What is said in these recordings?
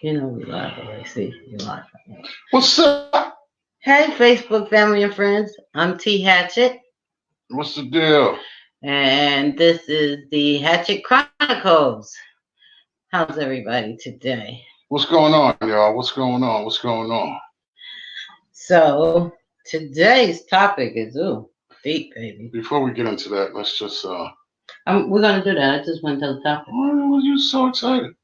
You know we live already. See, you live. What's up? Hey, Facebook family and friends. I'm T Hatchett, What's the deal? and this is the Hatchett Chronicles. How's everybody today? What's going on, y'all? What's going on? What's going on? So today's topic is deep, baby. Before we get into that, let's just we're gonna do that. I just want to tell the topic. Why were you so excited?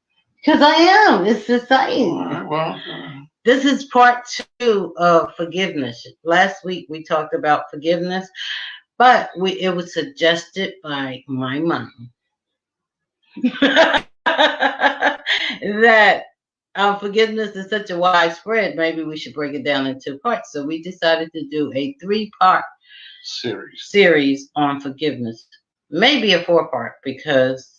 Because I am. It's exciting. All right, well, This is part 2 of forgiveness. Last week we talked about forgiveness, but it was suggested by my mom that forgiveness is such a widespread. Maybe we should break it down in 2 parts. So we decided to do a 3-part series on forgiveness, maybe a 4-part, because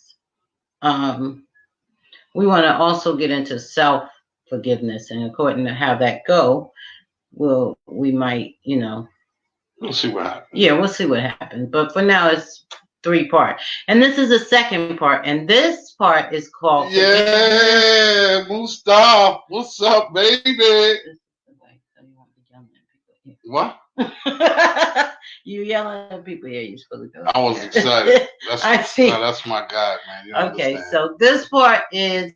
we want to also get into self-forgiveness, and according to how that go, we might, we'll see what happens. Yeah, we'll see what happens. But for now, it's 3-part, and this is the second part, and this part is called Mustafa, what's up, baby? What? You yelling at people here. You're supposed to go. I was excited. I see. That's my God, man. You okay, understand. so this part is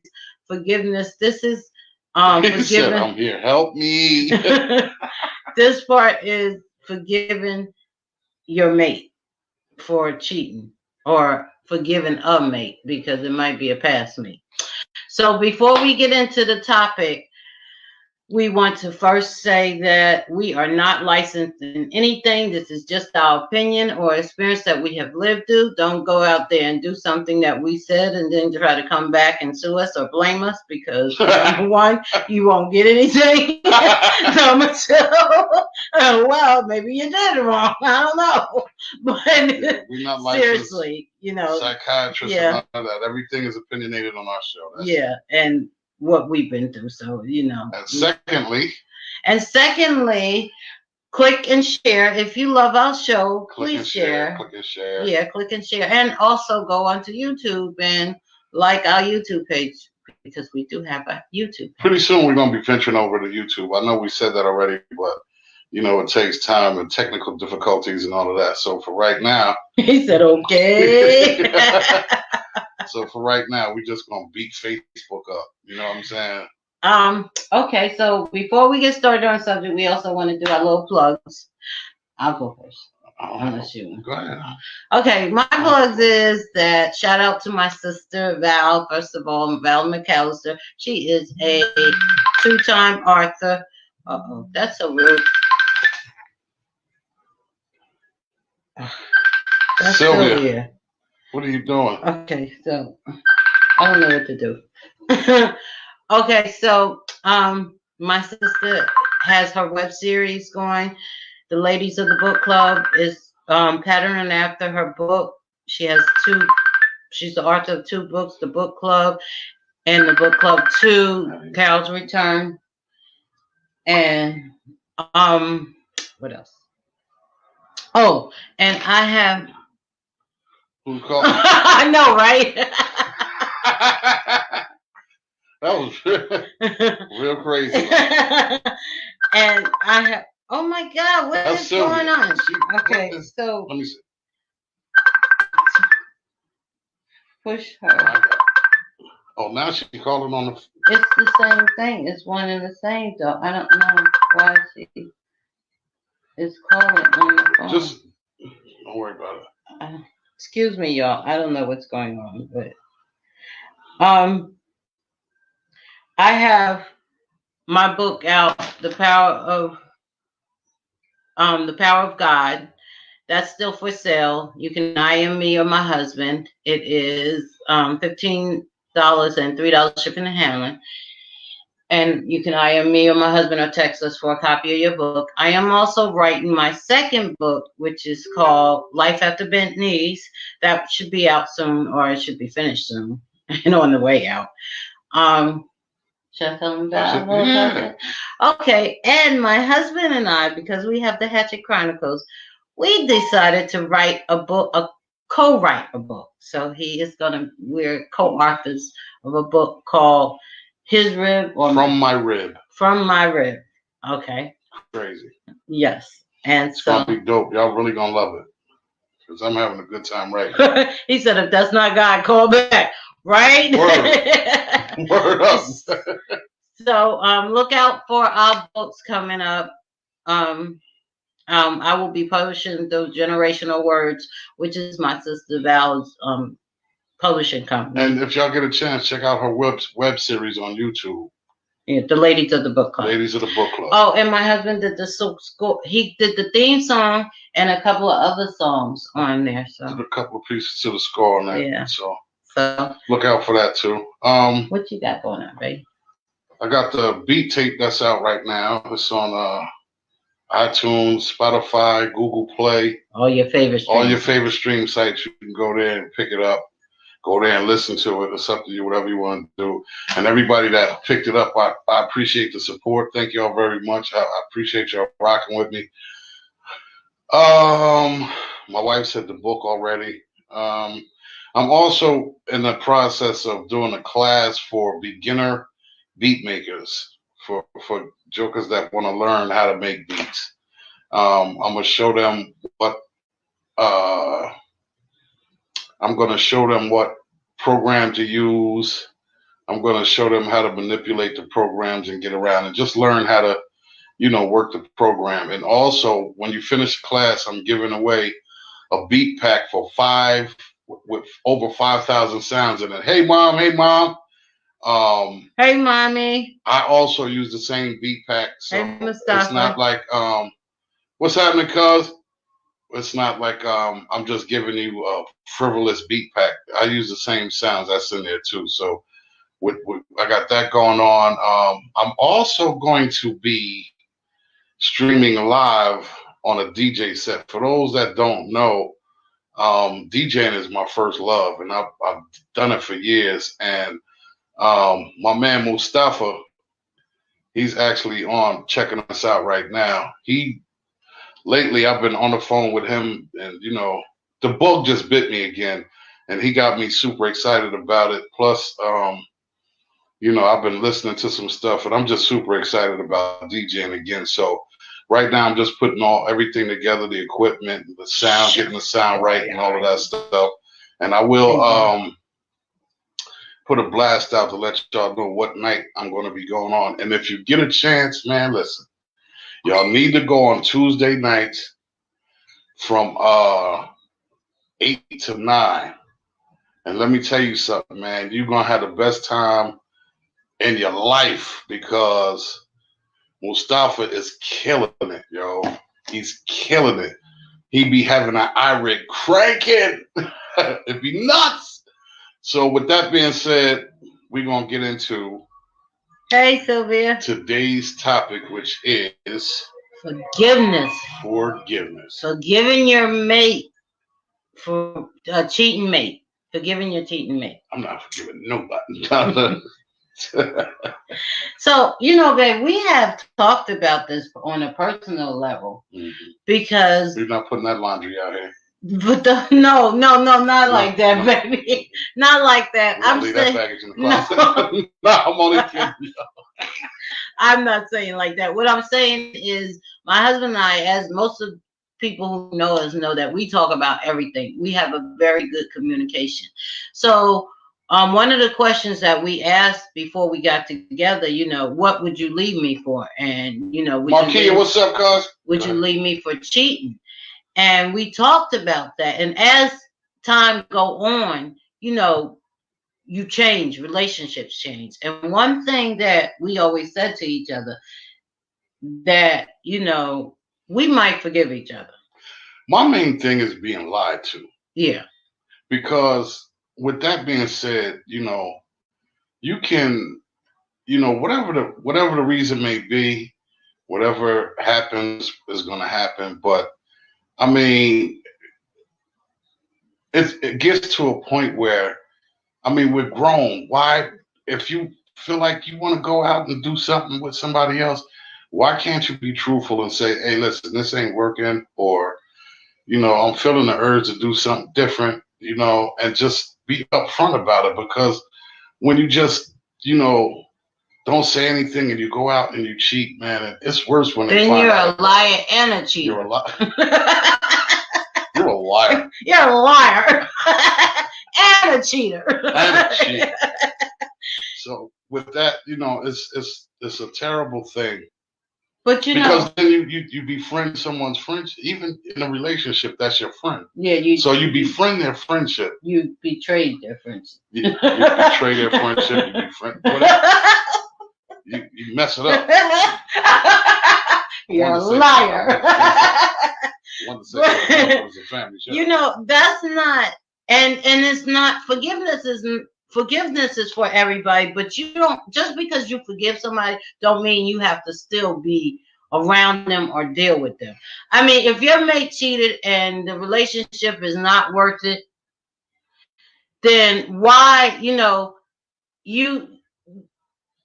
forgiveness. This is He said, "I'm here. Help me." This part is forgiving your mate for cheating, or forgiving a mate, because it might be a past mate. So before we get into the topic, we want to first say that we are not licensed in anything. This is just our opinion or experience that we have lived through. Don't go out there and do something that we said and then try to come back and sue us or blame us, because number one, you won't get anything. Number two, well, maybe you did it wrong. I don't know. But we're not licensed, seriously, psychiatrists, and none of that. Everything is opinionated on our show. And what we've been through, so And secondly, click and share. If you love our show, please share. Click and share. Yeah, click and share, and also go onto YouTube and like our YouTube page, because we do have a YouTube page. Pretty soon we're gonna be venturing over to YouTube. I know we said that already, but it takes time and technical difficulties and all of that. So for right now, he said, "Okay." So for right now, we're just gonna beat Facebook up. You know what I'm saying? Okay, so before we get started on the subject, we also want to do our little plugs. I'll go first. Unless you go ahead. Okay, my plugs is that shout out to my sister Val. First of all, Val McAllister. She is a 2-time author. That's so rude. That's Sylvia. What are you doing? Okay, so I don't know what to do. Okay, so my sister has her web series going. The Ladies of the Book Club is patterned after her book. She has 2. She's the author of 2 books, The Book Club and The Book Club 2, Carol's Return. And what else? Oh, and I have. Who called? I know, right? That was real crazy. And I have. Oh my God, what is going on? Okay, so let me see. Push her. Oh, now she's calling on the. It's the same thing. It's one and the same, though. I don't know why she is calling on the phone. Just don't worry about it. Excuse me, y'all. I don't know what's going on, but I have my book out, The Power of God. That's still for sale. You can IM me or my husband. It is $15 and $3 shipping and handling. And you can IM me or my husband or text us for a copy of your book. I am also writing my second book, which is called Life After Bent Knees. That should be out soon, or it should be finished soon and on the way out. Should I tell them about it? Okay, and my husband and I, because we have the Hatchett Chronicles, we decided to write a book, co-write a book. So we're co-authors of a book called His rib or From my rib. From my rib. Okay. Crazy. Yes. And it's so gonna be dope. Y'all really gonna love it. Because I'm having a good time right now. He said, if that's not God, call back. Right? Word. Word up. So look out for our books coming up. I will be publishing those Generational Words, which is my sister Val's publishing company. And if y'all get a chance, check out her web series on YouTube. Yeah, the Ladies of the Book Club. Ladies of the Book Club. Oh, and my husband did the score. He did the theme song and a couple of other songs on there. So did a couple of pieces to the score on that. Yeah. So So look out for that too. What you got going on, babe? I got the beat tape that's out right now. It's on iTunes, Spotify, Google Play. All your favorite stream sites. You can go there and pick it up. Go there and listen to it. It's up to you, whatever you want to do. And everybody that picked it up, I appreciate the support. Thank you all very much. I appreciate y'all rocking with me. My wife said the book already. I'm also in the process of doing a class for beginner beat makers, for jokers that want to learn how to make beats. I'm gonna show them what I'm going to show them what program to use. I'm going to show them how to manipulate the programs and get around and just learn how to, work the program. And also, when you finish the class, I'm giving away a beat pack for 5 with over 5,000 sounds in it. Hey, mom. Hey, mom. Hey, mommy. I also use the same beat pack. So hey, Mustafa. It's not like, what's happening, cuz? It's not like I'm just giving you a frivolous beat pack. I use the same sounds that's in there too. So I got that going on. I'm also going to be streaming live on a DJ set. For those that don't know, DJing is my first love, and I've done it for years. And my man Mustafa, he's actually on checking us out right now. Lately, I've been on the phone with him, and the bug just bit me again, and he got me super excited about it. Plus, I've been listening to some stuff, and I'm just super excited about DJing again. So, right now, I'm just putting everything together, the equipment, the sound, getting the sound right, and all of that stuff. And I will put a blast out to let y'all know what night I'm going to be going on. And if you get a chance, man, listen. Y'all need to go on Tuesday nights from 8 to 9. And let me tell you something, man. You're going to have the best time in your life because Mustafa is killing it, yo. He's killing it. He be having an iRig cranking. It'd be nuts. So with that being said, we're going to get into Hey, Sylvia. Today's topic, which is forgiveness. Forgiveness. Forgiving your mate for a cheating mate. Forgiving your cheating mate. I'm not forgiving nobody. So, babe, we have talked about this on a personal level because you're not putting that laundry out here. But no, not like that, baby. Not like that. I'm leave saying that baggage in the closet. No, I'm only kidding. I'm not saying like that. What I'm saying is my husband and I, as most of people who know us know, that we talk about everything. We have a very good communication. So one of the questions that we asked before we got together, what would you leave me for? And, Marquia, what's up, cuz? Would you leave me for cheating? And we talked about that. And as time go on, you change, relationships change. And one thing that we always said to each other, that, we might forgive each other. My main thing is being lied to. Yeah. Because with that being said, you can, whatever the reason may be, whatever happens is going to happen. But I mean, it gets to a point where, we're grown. Why, if you feel like you want to go out and do something with somebody else, why can't you be truthful and say, hey, listen, this ain't working, or, I'm feeling the urge to do something different, and just be upfront about it. Because when you just, don't say anything and you go out and you cheat, man, it's worse when they then find you're out. a liar and a cheater. You're a liar. You're a liar. You're a liar and a cheater. And a cheater. So with that, it's a terrible thing. But because then you befriend someone's friendship, even in a relationship, that's your friend. Yeah, so you befriend their friendship. You betrayed their friendship. You betray their friendship. You befriend whatever. You mess it up. You're a liar. That's not, and it's not, forgiveness is for everybody, but you don't, just because you forgive somebody don't mean you have to still be around them or deal with them. I mean, if your mate cheated and the relationship is not worth it, then why, you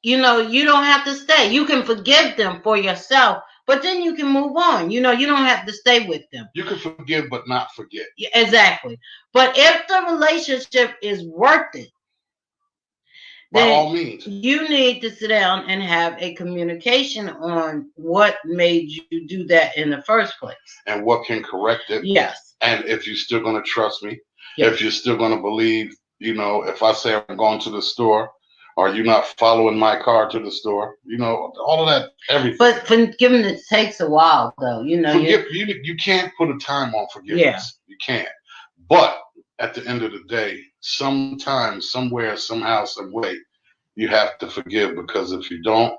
don't have to stay. You can forgive them for yourself, but then you can move on. You don't have to stay with them. You can forgive but not forget. Exactly. But if the relationship is worth it, by all means, you need to sit down and have a communication on what made you do that in the first place. And what can correct it. Yes. And if you're still going to trust me, yes. If you're still going to believe, if I say I'm going to the store, or you're not following my car to the store, all of that, everything. But forgiveness takes a while, though. You can't put a time on forgiveness. Yeah. You can't. But at the end of the day, sometimes, somewhere, somehow, some way, you have to forgive, because if you don't,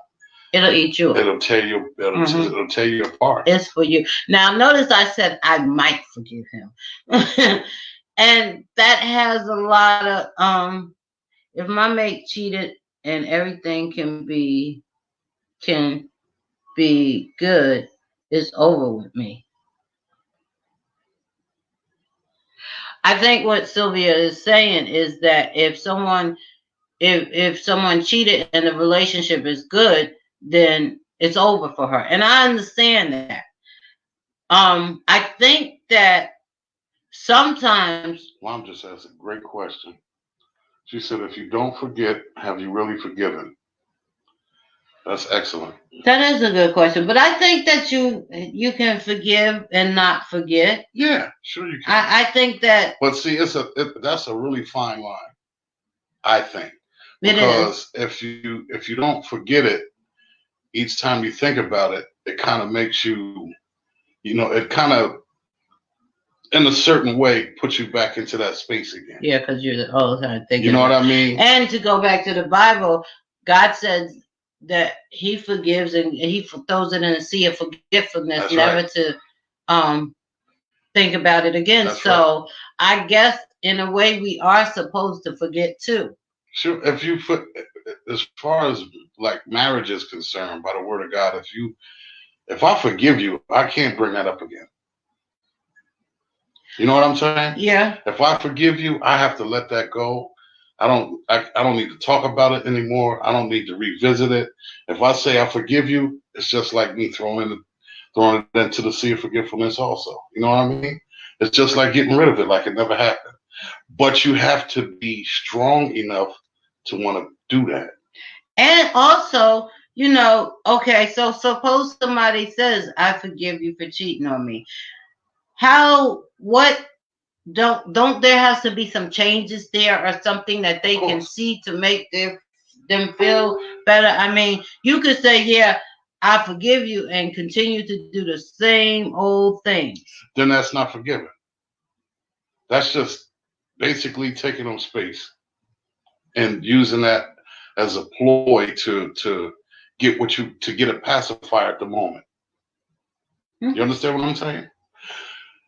it'll eat you. It'll tear you. It'll tear you apart. It's for you. Now, notice I said I might forgive him, and that has a lot of if my mate cheated and everything can be good, it's over with me. I think what Sylvia is saying is that if someone cheated and the relationship is good, then it's over for her. And I understand that. I think that sometimes. Mom just asked a great question. She said, if you don't forget, have you really forgiven? That's excellent. That is a good question. But I think that you can forgive and not forget. Yeah, sure you can. I think that. But see, that's a really fine line, I think. Because if you don't forget it, each time you think about it, it kind of makes you, it kind of, in a certain way, puts you back into that space again. Yeah, because you're all the time thinking. You know what I mean? And to go back to the Bible, God says that He forgives and He throws it in a sea of forgetfulness, That's never right. to think about it again. That's so right. I guess in a way we are supposed to forget too. Sure. As far as like marriage is concerned, by the word of God, if I forgive you, I can't bring that up again. You know what I'm saying? Yeah. If I forgive you, I have to let that go. I don't need to talk about it anymore. I don't need to revisit it. If I say I forgive you, it's just like me throwing it into the sea of forgetfulness also. You know what I mean? It's just like getting rid of it like it never happened. But you have to be strong enough to want to do that. And also, okay, so suppose somebody says, I forgive you for cheating on me. Don't there has to be some changes there or something that they can see to make them feel better? I mean, you could say, yeah, I forgive you and continue to do the same old things. Then that's not forgiving. That's just basically taking up space and using that as a ploy to get a pacifier at the moment. Mm-hmm. You understand what I'm saying?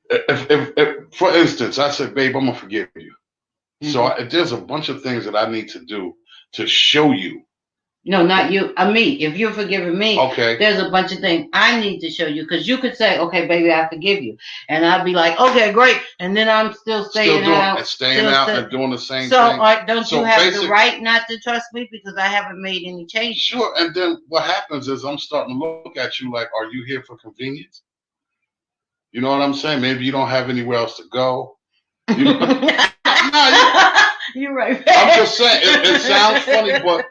If for instance, I said, babe, I'm gonna forgive you. Mm-hmm. So there's a bunch of things that I need to do to show you. No, not you. Me. If you're forgiving me, okay, there's a bunch of things I need to show you, because you could say, okay, baby, I forgive you. And I'd be like, okay, great. And then I'm still staying out and doing the same thing. So don't you have the right not to trust me because I haven't made any changes? Sure. And then what happens is I'm starting to look at you like, are you here for convenience? You know what I'm saying? Maybe you don't have anywhere else to go. You're right. I'm just saying, it sounds funny, but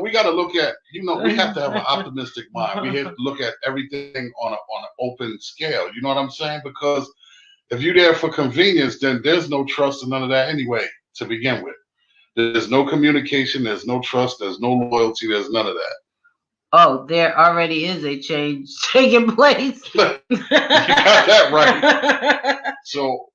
we got to look at, we have to have an optimistic mind. We have to look at everything on an open scale. You know what I'm saying? Because if you're there for convenience, then there's no trust and none of that anyway to begin with. There's no communication, there's no trust, there's no loyalty, there's none of that. Oh, there already is a change taking place. You got that right. So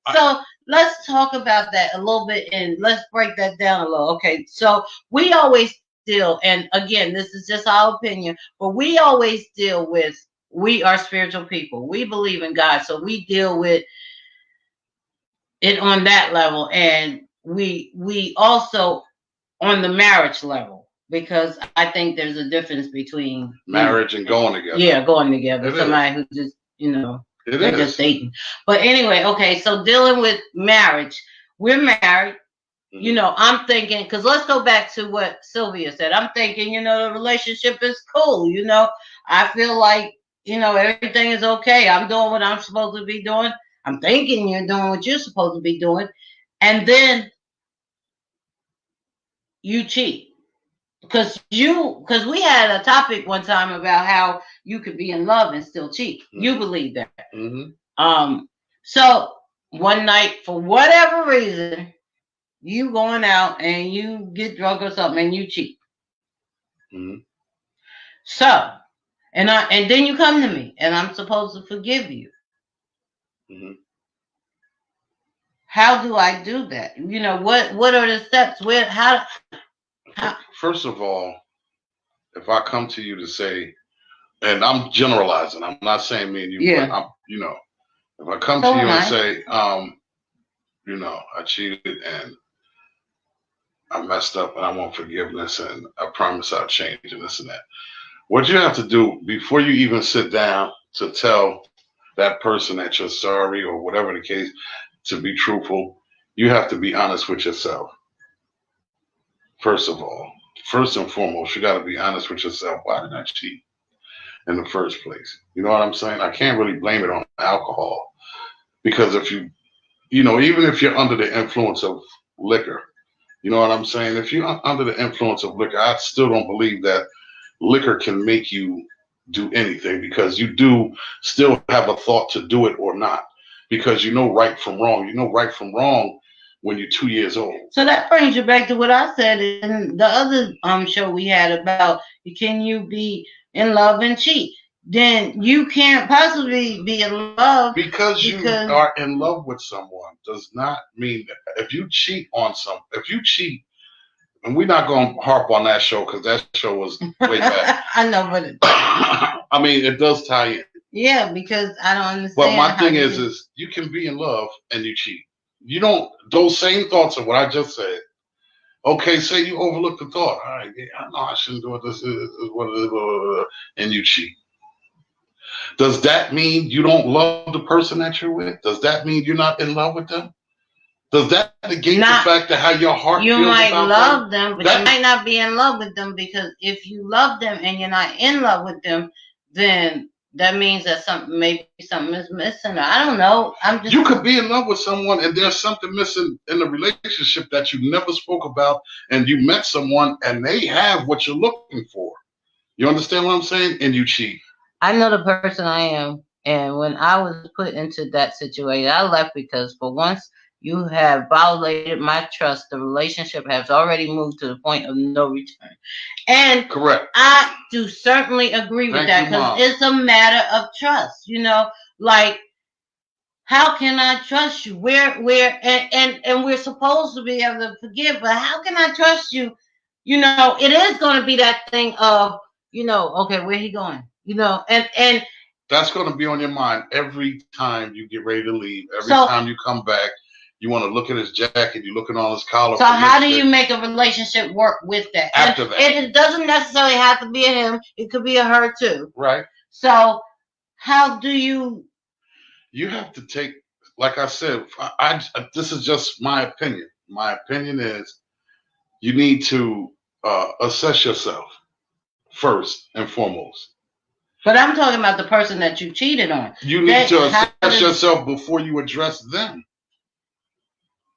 let's talk about that a little bit and let's break that down a little. Okay, so we always deal, and again, this is just our opinion, but we always deal with, we are spiritual people. We believe in God, so we deal with it on that level, and we also on the marriage level, because I think there's a difference between marriage and going together. Yeah, going together. Somebody who just, they're just dating. But anyway, okay, so dealing with marriage, we're married. I'm thinking, because let's go back to what Sylvia said. I'm thinking, the relationship is cool. I feel like, everything is okay. I'm doing what I'm supposed to be doing. I'm thinking you're doing what you're supposed to be doing. And then you cheat. Because we had a topic one time about how you could be in love and still cheat. Mm-hmm. You believe that. Mm-hmm. So one night, for whatever reason, you going out and you get drunk or something and you cheat. Mm-hmm. So, and then you come to me and I'm supposed to forgive you. Mm-hmm. How do I do that? What are the steps? How? First of all, if I come to you to say, and I'm generalizing, I'm not saying me and you, but I'm, if I come to you and say, I cheated and I messed up and I want forgiveness and I promise I'll change and this and that. What you have to do before you even sit down to tell that person that you're sorry or whatever the case, to be truthful, you have to be honest with yourself. First of all. First and foremost, you got to be honest with yourself. Why did I cheat in the first place? You know what I'm saying? I can't really blame it on alcohol, because if you, even if you're under the influence of liquor, you know what I'm saying? If you're under the influence of liquor, I still don't believe that liquor can make you do anything, because you do still have a thought to do it or not, because you know right from wrong. You know right from wrong when you're 2 years old. So that brings you back to what I said in the other show we had about, can you be in love and cheat? Then you can't possibly be in love. Because you are in love with someone does not mean that if you cheat, and we're not going to harp on that show because that show was way back. I know, but I mean, it does tie in. Yeah, because I don't understand. But my thing is you can be in love and you cheat. You don't, those same thoughts of what I just said. Okay, say you overlook the thought. All right, I know I shouldn't do it. This is what it is, and you cheat. Does that mean you don't love the person that you're with? Does that mean you're not in love with them? Does that negate the fact that how your heart feels about them? You might love them, but you might not be in love with them, because if you love them and you're not in love with them, then that means that something is missing. I don't know. You could be in love with someone and there's something missing in the relationship that you never spoke about, and you met someone and they have what you're looking for. You understand what I'm saying? And you cheat. I know the person I am, and when I was put into that situation, I left because for once you have violated my trust. The relationship has already moved to the point of no return. And correct. I do certainly agree with that, because it's a matter of trust. Like, how can I trust you? And we're supposed to be able to forgive, but how can I trust you? It is going to be that thing of, okay, where he going? And that's going to be on your mind every time you get ready to leave. Every time you come back. You want to look at his jacket. You're looking on his collar. So how do you make a relationship work with that? After that. It doesn't necessarily have to be a him. It could be a her too. Right. So how do you? You have to take, like I said, this is just my opinion. My opinion is you need to assess yourself first and foremost. But I'm talking about the person that you cheated on. You need to assess yourself before you address them.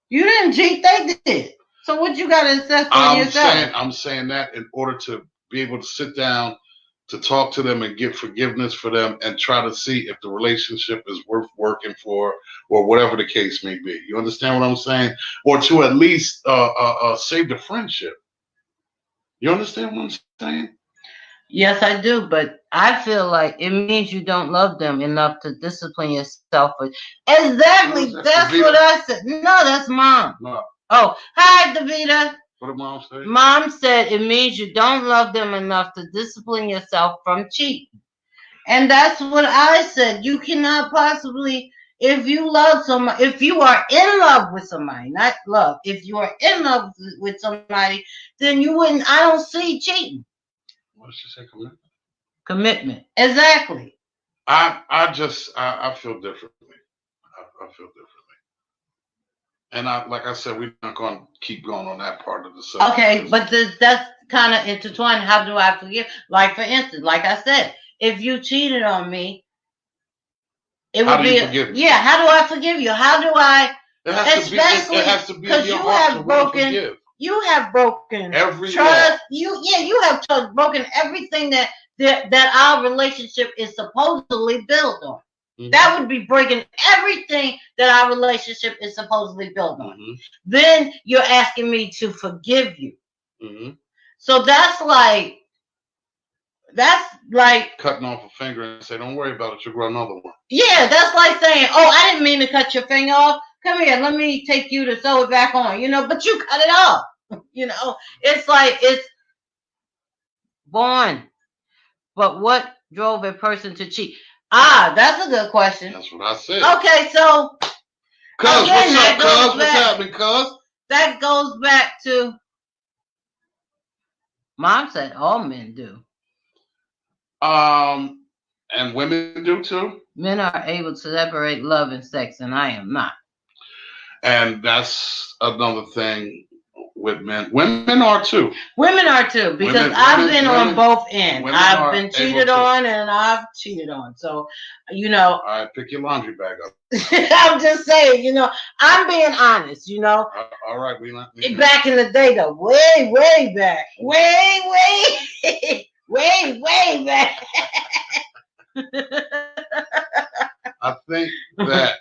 You didn't cheat, they did. So what you got to assess on yourself? I'm saying that in order to be able to sit down, to talk to them and get forgiveness for them and try to see if the relationship is worth working for or whatever the case may be. You understand what I'm saying? Or to at least save the friendship. You understand what I'm saying? Yes, I do, but I feel like it means you don't love them enough to discipline yourself. Exactly, that's what I said. No, that's mom. No. Oh, hi, Davita. What did mom say? Mom said it means you don't love them enough to discipline yourself from cheating. And that's what I said. You cannot possibly, if you love somebody, if you are in love with somebody, not love, if you are in love with somebody, then you wouldn't, I don't see cheating. What did she say? Commitment? Commitment. Exactly. I feel differently. I feel differently. And like I said, we're not going to keep going on that part of the subject. Okay, but that's kind of intertwined. How do I forgive? Like, for instance, like I said, if you cheated on me, it would be forgive me? Yeah. How do I forgive you? How do I? It has to be in your heart to forgive. You have broken every trust. You have broken everything that our relationship is supposedly built on. Mm-hmm. That would be breaking everything that our relationship is supposedly built on. Mm-hmm. Then you're asking me to forgive you. Mm-hmm. So that's like cutting off a finger and say, "Don't worry about it. You'll grow another one." Yeah, that's like saying, "Oh, I didn't mean to cut your finger off. Come here, let me take you to sew it back on." But you cut it off. It's like it's born. But what drove a person to cheat? That's a good question. That's what I said. Okay, so Cuz, what's up, cuz? What's happening, cuz? That goes back to Mom said all men do. And women do too. Men are able to separate love and sex, and I am not. And that's another thing with men. Women are too. Women are too, because I've been on both ends. I've been cheated on and I've cheated on. So, all right, pick your laundry bag up. I'm just saying, I'm being honest, All right, we back in the day, though, way back, way back. I think that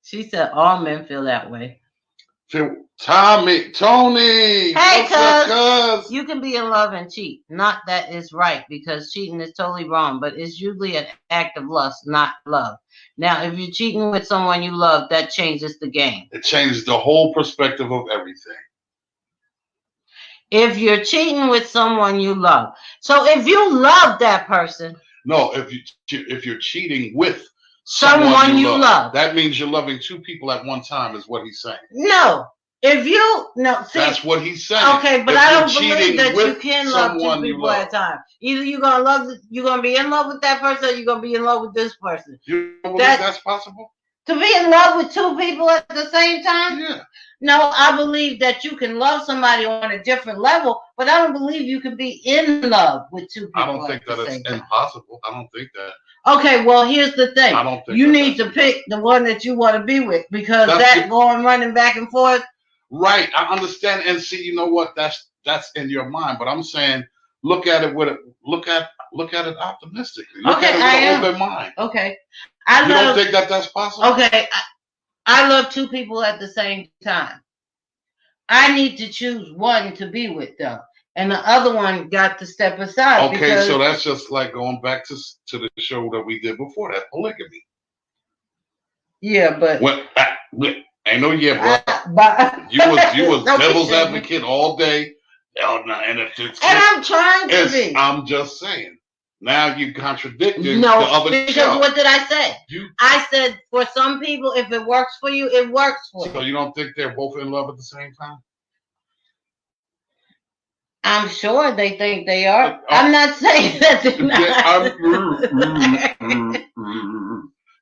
she said all men feel that way. Tony. Hey, cuz. You can be in love and cheat. Not that it's right, because cheating is totally wrong, but it's usually an act of lust, not love. Now, if you're cheating with someone you love, that changes the game. It changes the whole perspective of everything. If you're cheating with someone you love. So if you love that person. No, if you're cheating with someone you love, that means you're loving two people at one time, is what he's saying. No. See, that's what he's saying. Okay, but I don't believe that you can love two people at a time. Either you're gonna be in love with that person, or you're gonna be in love with this person. You don't believe that's possible? To be in love with two people at the same time? Yeah. No, I believe that you can love somebody on a different level, but I don't believe you can be in love with two people. I don't think that it's impossible. I don't think that. Okay, well, here's the thing. I don't think you need to pick the one that you want to be with, because going running back and forth. Right, I understand, and see, you know what? That's in your mind, but I'm saying, look at it look at it optimistically. Look at it with an open mind. Okay, you don't think that's possible? Okay, I love two people at the same time. I need to choose one to be with, though, and the other one got to step aside. Okay, so that's just like going back to the show that we did before that, polygamy. Yeah, but ain't no bro. You was devil's advocate all day. And I'm trying to be. I'm just saying. Now you contradicted the other because show. What did I say? I said for some people, if it works for you, it works for you. So you don't think they're both in love at the same time? I'm sure they think they are. I'm not saying that they're not.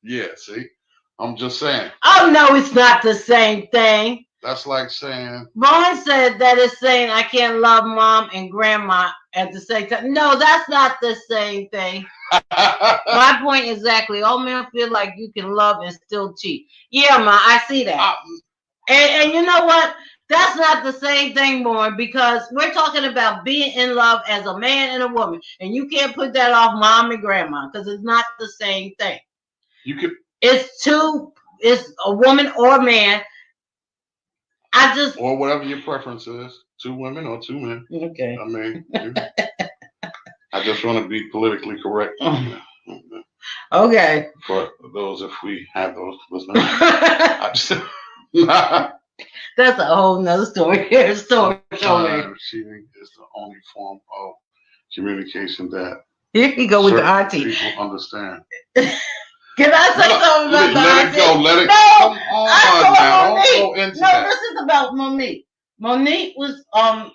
Yeah, see? I'm just saying. Oh, no, it's not the same thing. That's like saying. Vaughn said that it's saying I can't love mom and grandma at the same time. No, that's not the same thing. My point exactly. All men feel like you can love and still cheat. Yeah, Ma, I see that. And you know what? That's not the same thing, more, because we're talking about being in love as a man and a woman, and you can't put that off mom and grandma because it's not the same thing. You could. It's a woman or man. Or whatever your preference is, 2 women or 2 men. Okay. I mean, I just want to be politically correct. Okay. For those, if we have those listeners. That's a whole nother story. Cheating is the only form of communication that here you go with the auntie. People understand. Can I say something about the auntie? Let it go. Let it go. Come on now. Don't go into that. This is about Monique. Monique was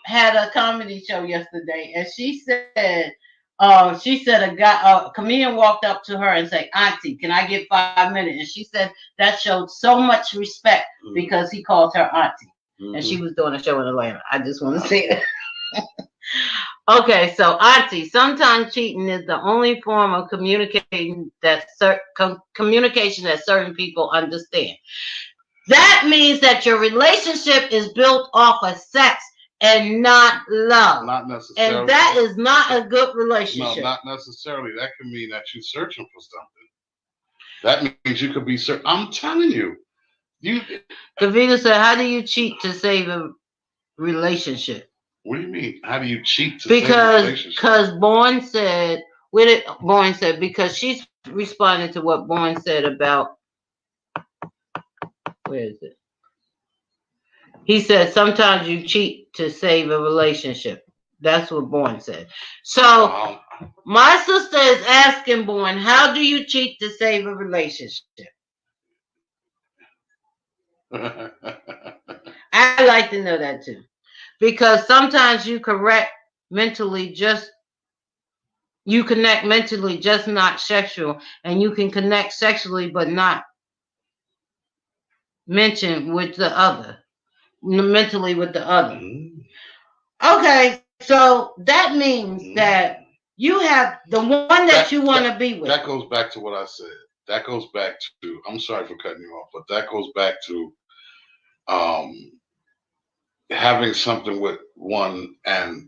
had a comedy show yesterday, and she said a comedian walked up to her and said, "Auntie, can I get 5 minutes?" And she said that showed so much respect because he called her auntie, and she was doing a show in Atlanta. I just want to say that. Okay, so auntie, sometimes cheating is the only form of communication that certain people understand. That means that your relationship is built off of sex and not love. Not necessarily. And that is not a good relationship. No, not necessarily. That can mean that you're searching for something. That means you could be searching. I'm telling you. Kavita said, how do you cheat to save a relationship? What do you mean? How do you cheat to save a relationship? Because Bourne said, because she's responding to what Bourne said about, where is it? He said, sometimes you cheat to save a relationship. That's what Bourne said. So my sister is asking Bourne, how do you cheat to save a relationship? I'd like to know that too. Because sometimes you connect mentally, just not sexual, and you can connect sexually but not mentally with the other. Okay, so that means that you have the one that you want to be with. That goes back to what I said. That goes back to, I'm sorry for cutting you off, but that goes back to having something with one and,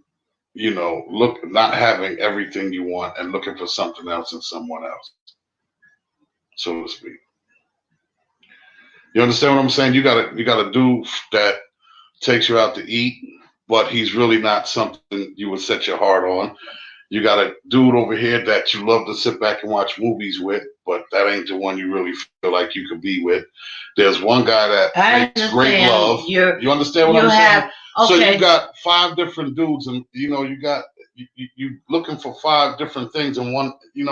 not having everything you want and looking for something else in someone else, so to speak. You understand what I'm saying? You got a dude that takes you out to eat, but he's really not something you would set your heart on. You got a dude over here that you love to sit back and watch movies with, but that ain't the one you really feel like you could be with. There's one guy that makes great love. You understand what I'm saying? Okay. So you got 5 different dudes, and you looking for 5 different things in one, and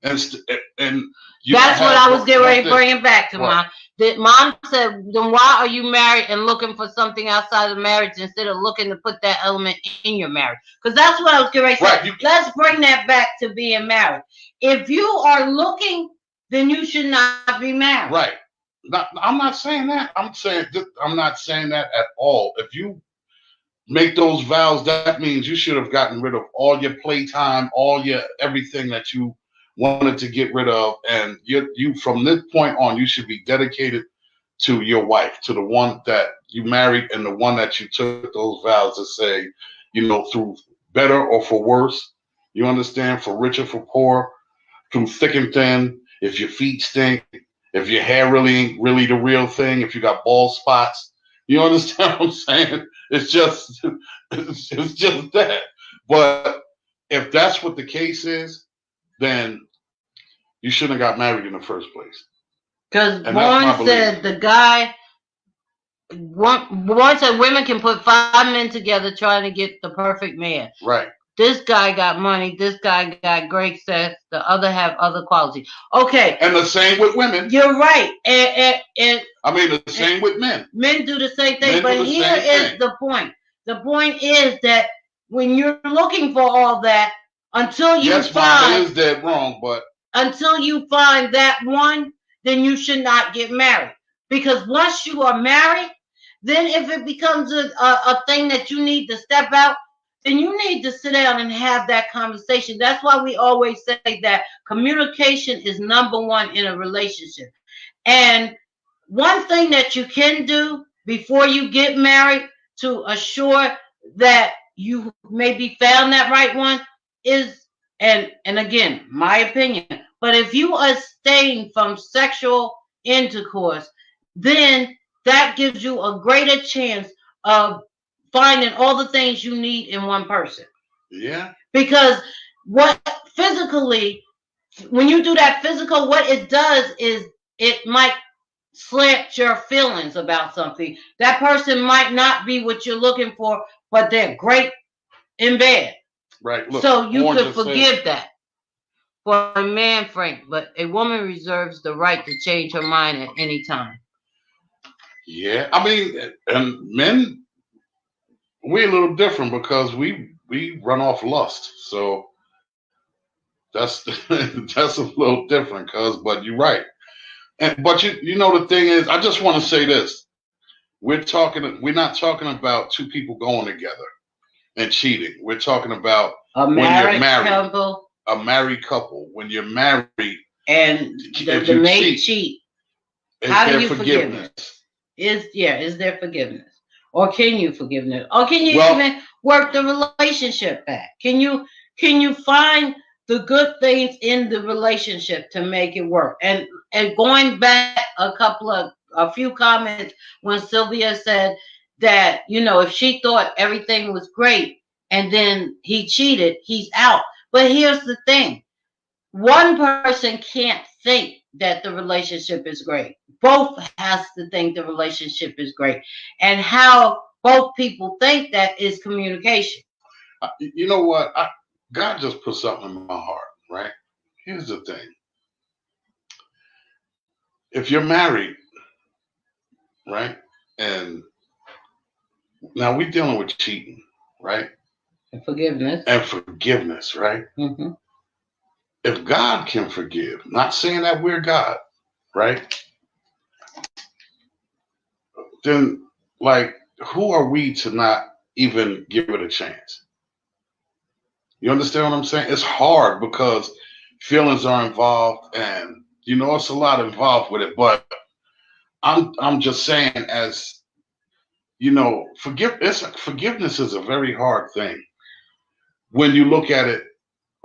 that's what I was getting ready to bring it back to, Mom. Mom said, then why are you married and looking for something outside of marriage instead of looking to put that element in your marriage? Because that's what I was getting ready to say. Right. Let's bring that back to being married. If you are looking, then you should not be married. Right. I'm not saying that. I'm not saying that at all. If you make those vows, that means you should have gotten rid of all your playtime, all your everything that you wanted to get rid of, and you from this point on, you should be dedicated to your wife, to the one that you married and the one that you took those vows to say, through better or for worse, you understand, for richer, for poor, through thick and thin, if your feet stink, if your hair really ain't really the real thing, if you got bald spots, you understand what I'm saying? It's just that. But if that's what the case is, then you shouldn't have got married in the first place. Because Bourne said Bourne said women can put 5 men together trying to get the perfect man. Right. This guy got money. This guy got great sex. The other have other qualities. Okay. And the same with women. You're right. And the same with men. Men do the same thing. But here is the point. The point is that when you're looking for all that, until you find, is dead wrong, but until you find that one, then you should not get married. Because once you are married, then if it becomes a thing that you need to step out, then you need to sit down and have that conversation. That's why we always say that communication is number 1 in a relationship. And one thing that you can do before you get married to assure that you maybe found that right one is, and again, my opinion, but if you abstain from sexual intercourse, then that gives you a greater chance of finding all the things you need in one person. Yeah. Because what physically, when you do that physical, what it does is it might slant your feelings about something. That person might not be what you're looking for, but they're great in bed. Right. Look, so you could forgive that for a man, Frank, but a woman reserves the right to change her mind at any time. Yeah, I mean, and men, we're a little different because we run off lust. So that's that's a little different, but you're right. But you know the thing is, I just want to say this: we're not talking about two people going together and cheating. We're talking about when you're married couple, a married couple. When you're married and the mate cheat, how do you forgive it? Is there forgiveness, or can you forgive it, or can you even work the relationship back? Can you find the good things in the relationship to make it work? And going back a few comments when Sylvia said that, if she thought everything was great and then he cheated, he's out. But here's the thing. One person can't think that the relationship is great. Both has to think the relationship is great. And how both people think that is communication. You know what? God just put something in my heart, right? Here's the thing. If you're married, right, and now we're dealing with cheating, right? And forgiveness. Right? Mm-hmm. If God can forgive, not saying that we're God, right? Then, like, who are we to not even give it a chance? You understand what I'm saying? It's hard because feelings are involved, and it's a lot involved with it. But I'm just saying, as forgiveness is a very hard thing when you look at it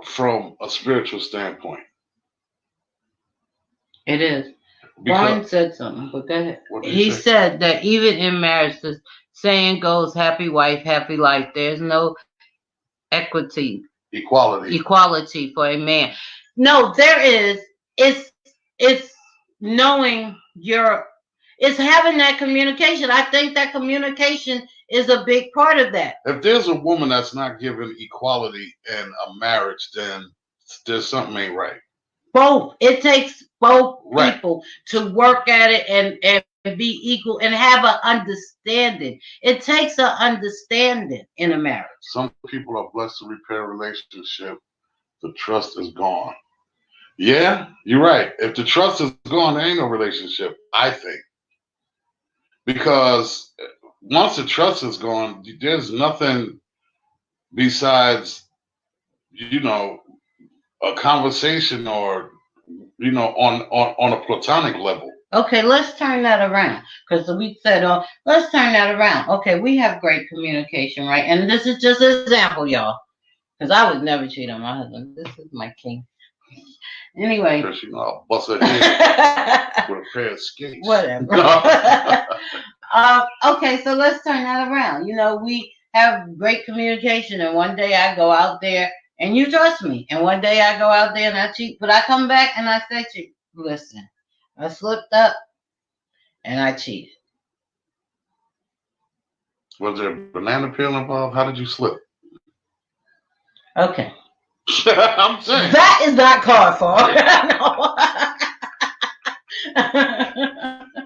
from a spiritual standpoint. It is. Brian said something, but go ahead. He said that even in marriage, the saying goes, happy wife, happy life. There's no equality for a man. No, there is. It's knowing it's having that communication. I think that communication is a big part of that. If there's a woman that's not given equality in a marriage, then there's something ain't right. Both. It takes both people to work at it and be equal and have an understanding. It takes an understanding in a marriage. Some people are blessed to repair a relationship. The trust is gone. Yeah, you're right. If the trust is gone, there ain't no relationship, I think. Because once the trust is gone, there's nothing besides, a conversation or, on a platonic level. Okay, let's turn that around. Because we said, let's turn that around. Okay, we have great communication, right? And this is just an example, y'all. Because I would never cheat on my husband. This is my king. Anyway. Because I'll bust her head with a pair of skates. Whatever. Okay, so let's turn that around. We have great communication, and one day I go out there and you trust me, and one day I go out there and I cheat, but I come back and I say to you, listen, I slipped up and I cheated. Was there a banana peel involved? How did you slip? Okay. I'm saying. That is not called for.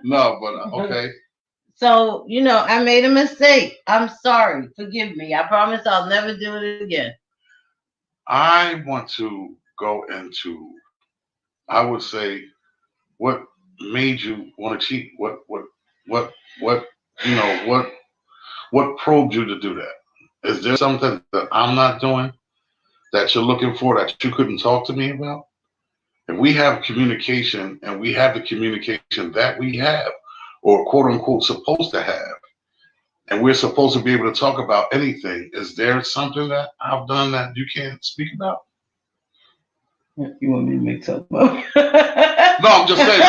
No, but okay. So, I made a mistake. I'm sorry. Forgive me. I promise I'll never do it again. I want to go into, I would say, what made you want to cheat? What probed you to do that? Is there something that I'm not doing that you're looking for that you couldn't talk to me about? If we have communication and we have the communication that we have, or quote unquote supposed to have. And we're supposed to be able to talk about anything. Is there something that I've done that you can't speak about? You want me to make something up? No, I'm just saying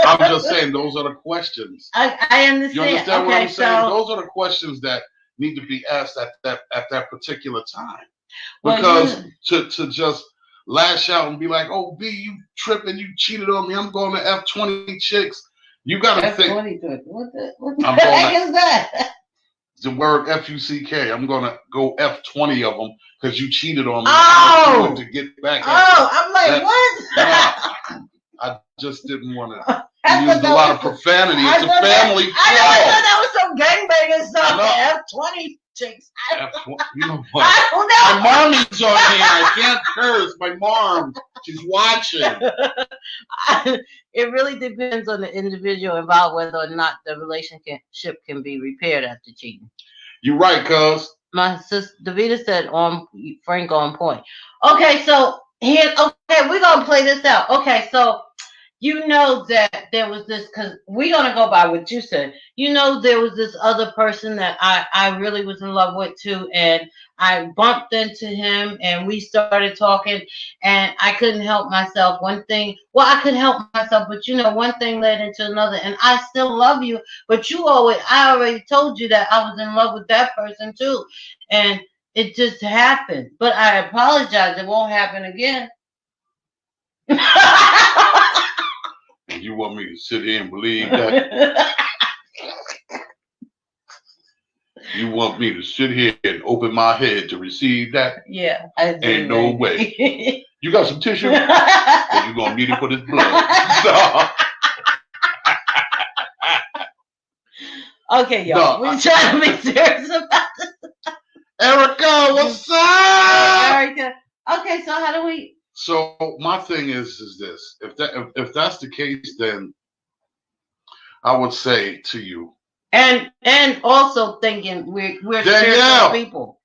I'm just saying those are the questions. I understand. You understand what I'm saying? Those are the questions that need to be asked at that particular time. Because to just lash out and be like, oh B, you tripping, you cheated on me, I'm going to F20 chicks. You gotta think. What the heck is that? The word F-U-C-K. I'm gonna go F20 of them because you cheated on me. Oh, to get back. I'm like, what? I just didn't want to use a lot of profanity. It's a family show. I thought that was some gangbanging stuff. F20 chicks. You know what? I don't know. My mommy's on here. I can't curse. My mom, she's watching. It really depends on the individual involved whether or not the relationship can be repaired after cheating. You're right, cuz. My sister Davida said Frank on point. Okay, so we're gonna play this out. Okay, so you know that there was this, because we're gonna go by what you said. You know, there was this other person that I really was in love with too, and I bumped into him and we started talking, and I couldn't help myself. I could help myself, but one thing led into another, and I still love you, but I already told you that I was in love with that person too, and it just happened. But I apologize. It won't happen again. And you want me to sit here and believe that? You want me to sit here and open my head to receive that? Yeah, I do. Ain't no way. You got some tissue? Well, you're going to need it for this blood. Okay, y'all. We're trying to be serious about this. Erica, what's up? Erica. Okay, so how do we... So my thing is this: if that's the case, then I would say to you, and also thinking we're spiritual people.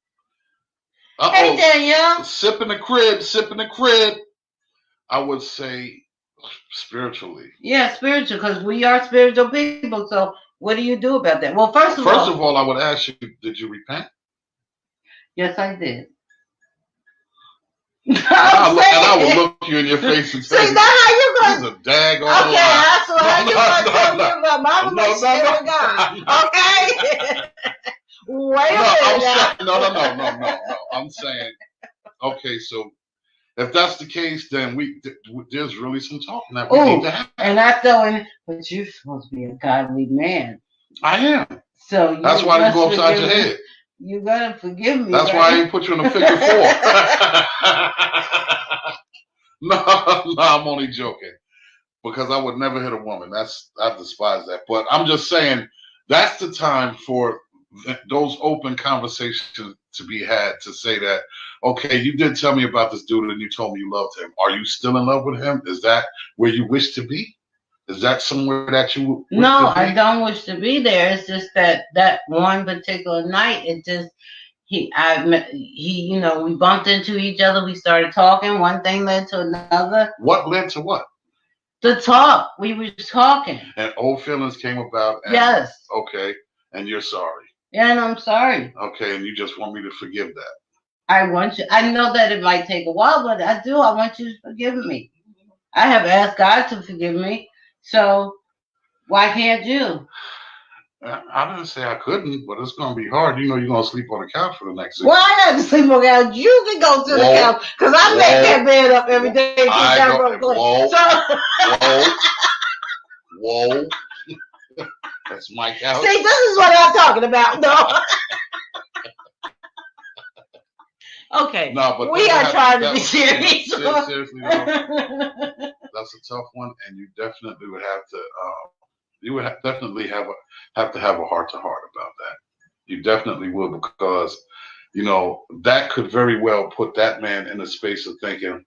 Hey Danielle, sip in the crib. I would say spiritually. Yeah, spiritual, because we are spiritual people. So what do you do about that? Well, first of all, I would ask you: did you repent? Yes, I did. I would look you in your face and say, "See, that's how you going?" He's a daggone. Okay, that's what you going to tell me about Mama Michelle and God. Okay. Wait a minute. No. I'm saying, okay, so if that's the case, then there's really some talking that we need to have. And I thought, but you're supposed to be a godly man. I am. So that's why I didn't go upside your head. You gotta forgive me. That's why I ain't put you in a figure 4. No, I'm only joking. Because I would never hit a woman. I despise that. But I'm just saying that's the time for those open conversations to be had, to say that, okay, you did tell me about this dude and you told me you loved him. Are you still in love with him? Is that where you wish to be? Is that somewhere that you wish No, to be? I don't wish to be there. It's just that one particular night, it just, we bumped into each other. We started talking. One thing led to another. What led to what? The talk. We were talking. And old feelings came about. Yes. Okay. And you're sorry. Yeah, and I'm sorry. Okay. And you just want me to forgive that. I want you. I know that it might take a while, but I do. I want you to forgive me. I have asked God to forgive me. So why can't you? I didn't say I couldn't, but it's going to be hard. You know you're going to sleep on the couch for the next 6 months. Well, I have to sleep on the couch. You can go to the couch, because I make that bed up every day. Whoa. That's my couch. See, this is what I'm talking about. No. Okay. No, but we are trying to be serious. Seriously, though, that's a tough one, and you definitely would have to. You would definitely have to have a heart-to-heart about that. You definitely would, because that could very well put that man in a space of thinking,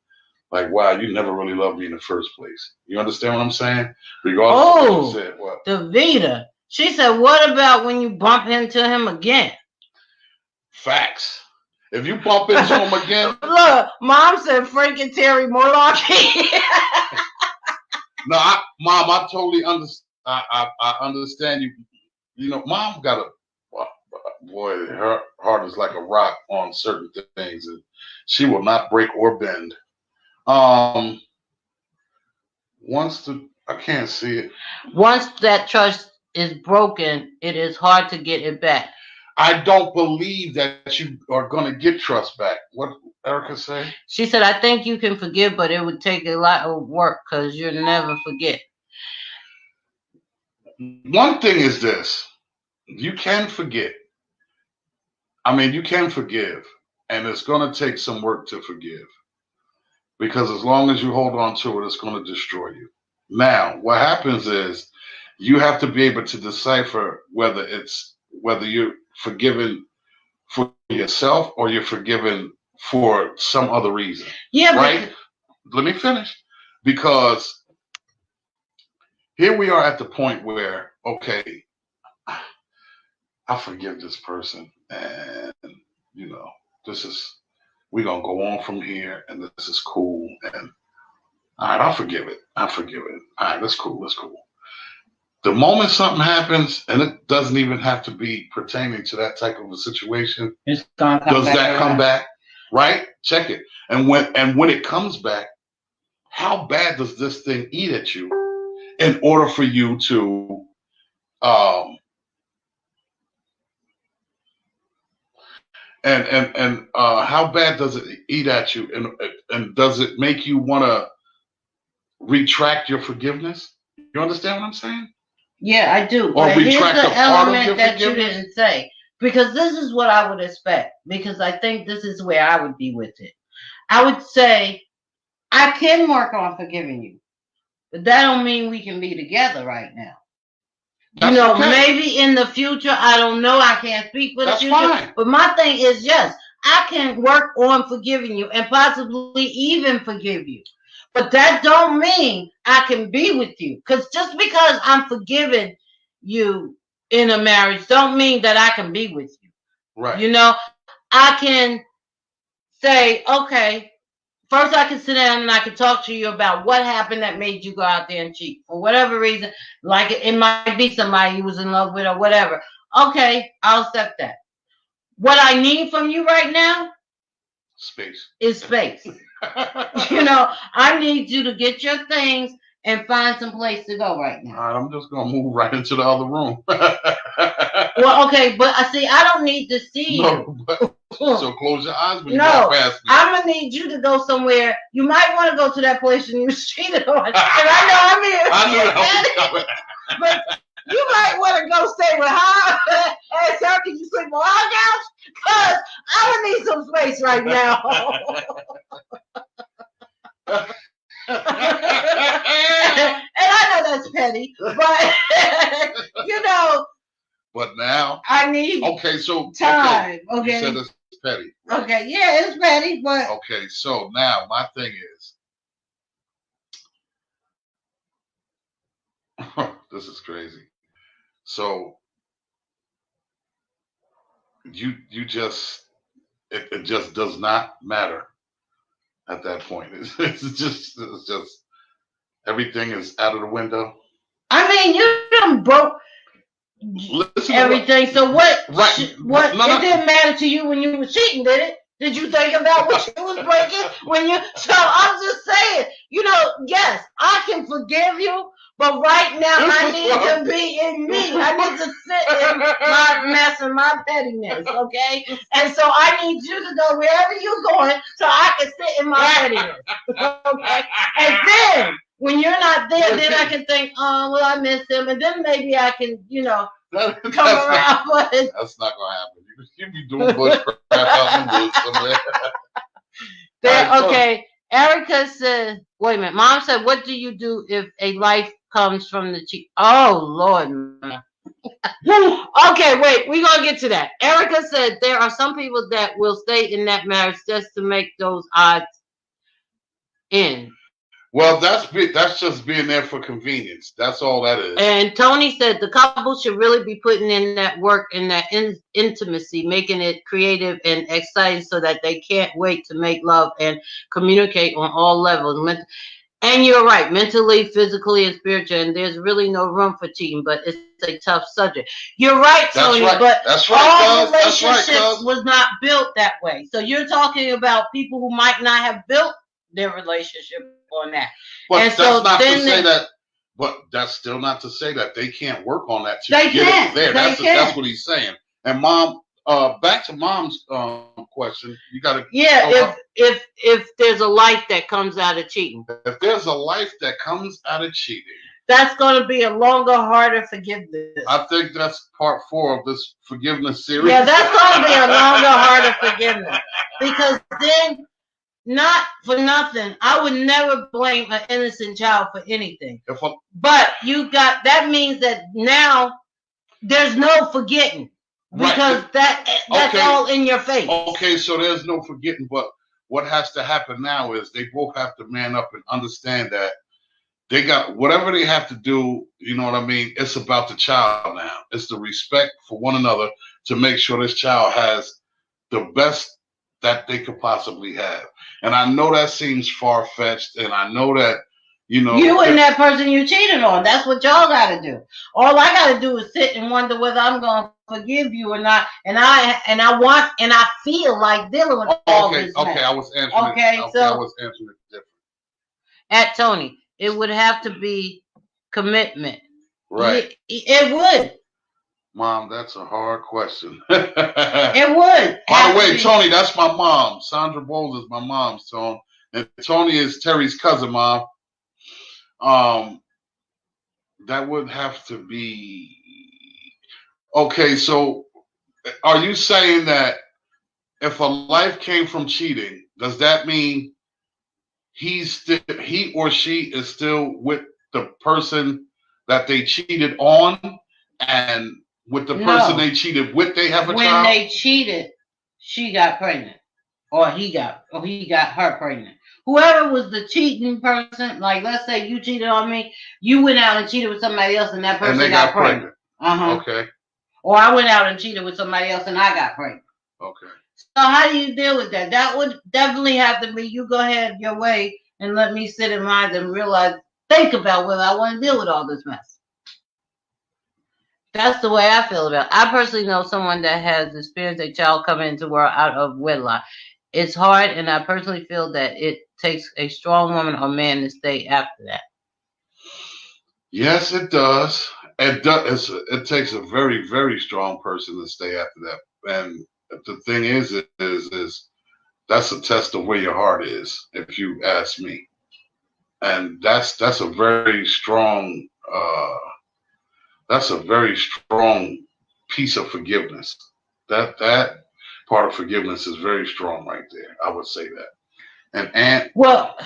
like, wow, you never really loved me in the first place. You understand what I'm saying? Regardless of what you said. What? Davida. She said, what about when you bump into him again? Facts. If you bump into him again. Look, Mom said Frank and Terry Morlock. No, Mom, I totally understand. I understand you. You know, mom got a boy. Her heart is like a rock on certain things, and she will not break or bend. Um, I can't see it. Once that trust is broken, it is hard to get it back. I don't believe that you are going to get trust back. What Erica say? She said, I think you can forgive, but it would take a lot of work because you'll never forget. One thing is this. You can forget. I mean, you can forgive, and it's going to take some work to forgive. Because as long as you hold on to it, it's going to destroy you. Now, what happens is you have to be able to decipher whether you're forgiven for yourself or you're forgiven for some other reason. Yeah, right? Let me finish. Because here we are at the point where, okay, I forgive this person, and we're gonna go on from here, and this is cool, and all right, I'll forgive it. All right, that's cool. The moment something happens, and it doesn't even have to be pertaining to that type of a situation, it's gonna come does that come back? Right? Check it. And when it comes back, how bad does this thing eat at you in order for you to how bad does it eat at you, and does it make you want to retract your forgiveness? You understand what I'm saying? Yeah, I do. Or but here's retract the a part of your element that you forgiveness? didn't say, because this is what I would expect, because I think this is where I would be with it. I would say, I can work on forgiving you, but that don't mean we can be together right now. That's okay. Maybe in the future, I don't know. I can't speak for the future. Fine. But my thing is, yes, I can work on forgiving you and possibly even forgive you. But that don't mean I can be with you. Because just because I'm forgiving you in a marriage don't mean that I can be with you. Right. I can say, okay, first I can sit down and I can talk to you about what happened that made you go out there and cheat. For whatever reason, like it might be somebody you was in love with or whatever. Okay, I'll accept that. What I need from you right now is space. I need you to get your things and find some place to go right now. All right, I'm just going to move right into the other room. Well, okay, but I don't need to see you. So close your eyes when you walk past me. I'm going to need you to go somewhere. You might want to go to that place you cheated on. And I knew that was coming. But you might want to go stay with her. Hey, sir, can you sleep on our couch? Because I would need some space right now. And I know that's petty, but But now I need time. Okay. You said it's petty. Right? Okay, yeah, it's petty, but okay. So now my thing is, this is crazy. So you just it just does not matter at that point. It's just everything is out of the window. I mean, you done broke everything. So what? Right. What? It didn't matter to you when you were cheating, did it? Did you think about what you was breaking when you? So I'm just saying, yes, I can forgive you, but right now I need to be in me. I need to sit in my mess and my pettiness, okay? And so I need you to go wherever you're going, so I can sit in my pettiness, okay? And then when you're not there, then I can think, oh, well, I miss him, and then maybe I can, come around. That's not gonna happen. You be doing bushcraft out in the woods somewhere. Okay. Erica said, wait a minute. Mom said, what do you do if a life comes from the cheat? Oh, Lord. Okay, wait. We're going to get to that. Erica said there are some people that will stay in that marriage just to make those odds in. Well, that's just being there for convenience. That's all that is. And Tony said the couple should really be putting in that work and that intimacy, making it creative and exciting so that they can't wait to make love and communicate on all levels. And you're right, mentally, physically, and spiritually, and there's really no room for cheating, but it's a tough subject. You're right, Tony, but all relationships was not built that way. So you're talking about people who might not have built their relationship on that. But and that's so not to say that. But that's still not to say that they can't work on that to get it there. That's what he's saying. And Mom, back to Mom's question. You got to if there's a life that comes out of cheating. If there's a life that comes out of cheating, that's going to be a longer, harder forgiveness. I think that's part 4 of this forgiveness series. Yeah, that's going to be a longer, harder forgiveness because then. Not for nothing. I would never blame an innocent child for anything. But you got that means that now there's no forgetting because that's all in your face. Okay, so there's no forgetting, but what has to happen now is they both have to man up and understand that they got whatever they have to do, you know what I mean? It's about the child now. It's the respect for one another to make sure this child has the best that they could possibly have. And I know that seems far-fetched, and I know that, you and that person you cheated on. That's what y'all got to do. All I got to do is sit and wonder whether I'm going to forgive you or not. And I feel like dealing with all this. Okay, I was answering I was answering it different. At Tony, it would have to be commitment. Right. It would. Mom, that's a hard question. It would. By the way, Tony, that's my mom. Sandra Bowles is my mom, so and Tony is Terry's cousin, Mom. That would have to be okay. So, are you saying that if a life came from cheating, does that mean he or she is still with the person that they cheated on, and with the person they cheated with, they have a child? When they cheated, she got pregnant, or he got her pregnant. Whoever was the cheating person, like let's say you cheated on me, you went out and cheated with somebody else, and that person got pregnant. Okay. Or I went out and cheated with somebody else, and I got pregnant. Okay. So how do you deal with that? That would definitely have to be you go ahead your way and let me sit in mine and think about whether I want to deal with all this mess. That's the way I feel about it. I personally know someone that has experienced a child coming into the world out of wedlock. It's hard, and I personally feel that it takes a strong woman or man to stay after that. Yes, it does. It takes a very, very strong person to stay after that. And the thing is that's a test of where your heart is, if you ask me. And that's a very strong piece of forgiveness. That part of forgiveness is very strong right there. I would say that. And well,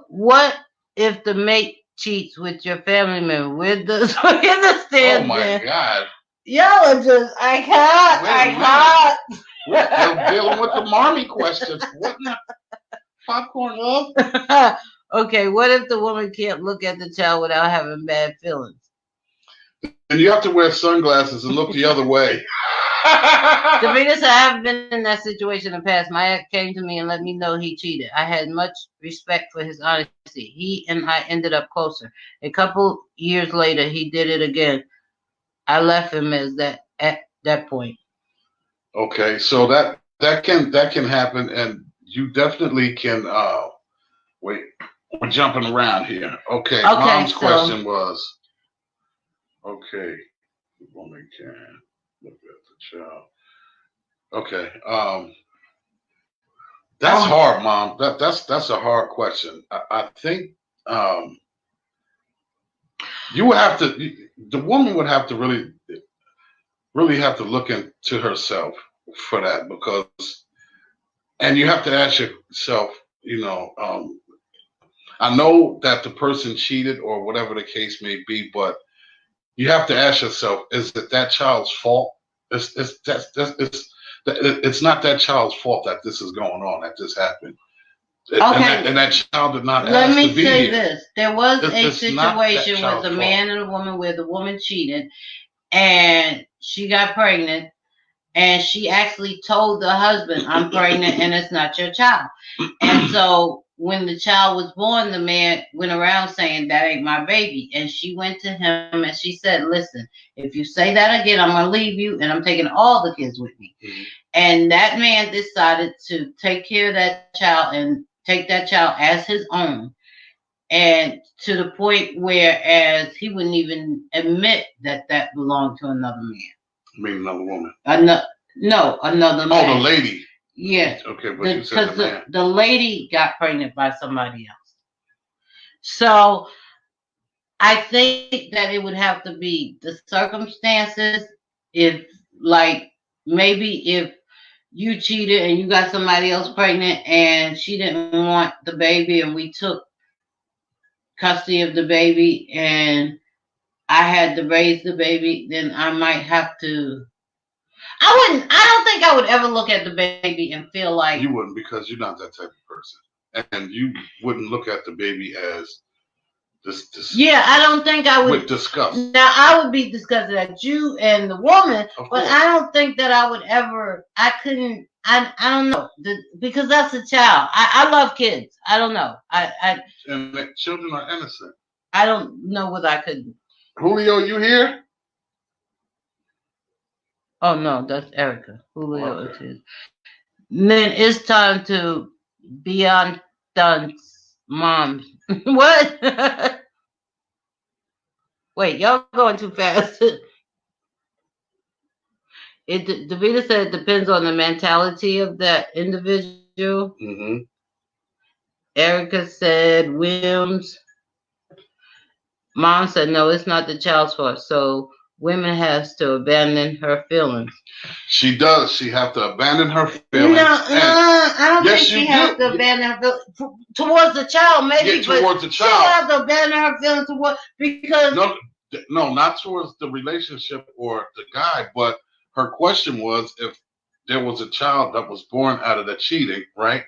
what if the mate cheats with your family member? With the stand? Oh my God! Y'all just I can't. We're dealing with the mommy questions. What popcorn love? Okay, what if the woman can't look at the child without having bad feelings? And you have to wear sunglasses and look the other way. Davina said, I haven't been in that situation in the past. My ex came to me and let me know he cheated. I had much respect for his honesty. He and I ended up closer. A couple years later, he did it again. I left him at that point. Okay, so that can happen, and you definitely can. Wait, we're jumping around here. Okay, Mom's question was. Okay, the woman can look at the child. Okay, that's hard, Mom. That's a hard question. I think you would have to. The woman would have to really have to look into herself for that, because, and you have to ask yourself. I know that the person cheated or whatever the case may be, but you have to ask yourself: is it that child's fault? It's not that child's fault that this is going on, that this happened. Okay. And that child did not ask to be here. Let me say this. There was a situation with a man and a woman where the woman cheated and she got pregnant, and she actually told the husband, I'm pregnant and it's not your child. And so when the child was born, the man went around saying, that ain't my baby. And she went to him and she said, listen, if you say that again, I'm going to leave you and I'm taking all the kids with me. Mm-hmm. And that man decided to take care of that child and take that child as his own. And to the point where as he wouldn't even admit that that belonged to another man. You mean another woman? No, another man. Oh, the lady. Yes. Okay, but you said the man. The lady got pregnant by somebody else. So I think that it would have to be the circumstances. If, like, maybe if you cheated and you got somebody else pregnant and she didn't want the baby and we took custody of the baby and I had to raise the baby, then I might have to. I don't think I would ever look at the baby and feel like. You wouldn't, because you're not that type of person. And you wouldn't look at the baby as this. Yeah, I don't think I would. With disgust. Now, I would be disgusted at you and the woman, but I don't think that I would ever. I couldn't. I don't know. Because that's a child. I love kids. I don't know. And children are innocent. I don't know whether I could. Julio, you here? Oh, no, that's Erica. Julio is here. Man, it's time to be on Dun's mom. What? Wait, y'all going too fast. Davida said it depends on the mentality of that individual. Mm-hmm. Erica said Williams. Mom said, no, it's not the child's fault. So women has to abandon her feelings. She does. She have to abandon her feelings. No, I don't think she has to abandon her feelings. Towards the child, maybe. Yeah, towards the child. She has to abandon her feelings because... No, not towards the relationship or the guy, but her question was if there was a child that was born out of the cheating, right?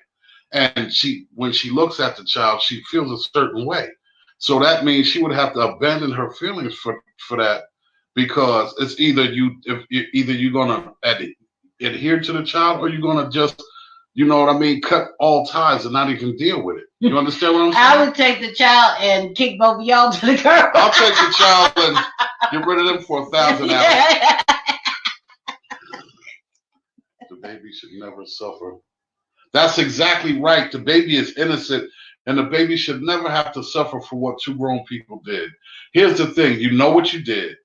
And when she looks at the child, she feels a certain way. So that means she would have to abandon her feelings for that, because it's either you're gonna adhere to the child or you're gonna just, you know what I mean, cut all ties and not even deal with it. You understand what I'm saying? I would take the child and kick both of y'all to the curb. I'll take the child and get rid of them for 1,000 hours. The baby should never suffer. That's exactly right. The baby is innocent. And the baby should never have to suffer for what two grown people did. Here's the thing. You know what you did.